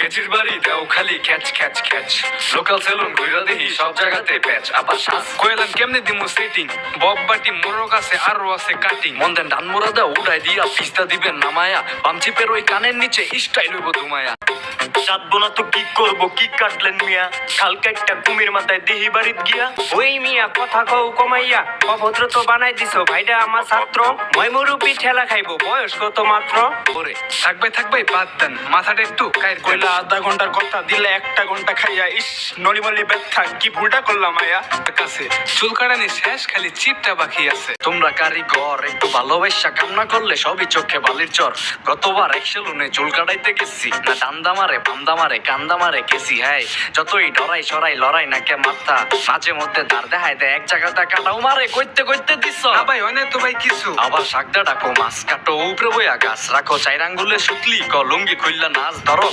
কেচির বাড়ি দেও খালি খ্যাচ খ্যাচ খ্যাচ, লোকাল সেলুন ঘুরা দেখি সব জায়গাতে প্যাচ। আবার শ্বাস কইলাম কেমনে দিমু সেটিং, বব বাটি মোরক আছে আরো আছে কাটিং। মন দেন ডান মোরা দেও উড়াই দিয়া পিস্তা দিবেন নামায়া, বাম চিপের ওই কানের নিচে স্টাইল হইব ধুমায়া। চাঁদবো না তো কি করবো কি কাটলেন মিয়া, হালকা একটা কুমির মাথায় দেহি বাড়িত গিয়া। ওই মিয়া কথা কও কমাইয়া, অভদ্র তো বানাই দিছো ভাইডা আমার ছাত্র। ময়মুরুপি ঠেলা খাইবো বয়স কত মাত্র। ওরে থাকবে থাকবে বাদ দেন, মাথাটা একটু কাইর কইলা আধা ঘন্টার কথা দিলে 1 ঘন্টা খাইয়া, ইস নলিমলি ব্যথা কি ভুলটা করলাম আয়া। কাছে চুল কাটানি শেষ খালি চিপটা বাকি আছে। তোমরা কারিগর একটু ভালোবাসা কামনা করলে সবই চোখে বালির চর। গতবার এক সেলুনে চুল কাটাইতে গেছি, না ডান্দা মারে বামদা মারে কান্দা মারে গেছি। হ্যাঁ যতই ডরাই সরাই লড়াই না কে মাথা, মাঝে মধ্যে দাঁড় দেখায় দেয় এক জায়গাটা কাটাও মারে কইতে কইতে দিছ না ভাই হয় না তো ভাই কিছু। আবার শাকদা ডাকো মাছ কাটো উপরে বইয়া গাছ রাখো, 4 আঙ্গুলে শুকলি ক লুঙ্গি খুললা নাচ ধরো।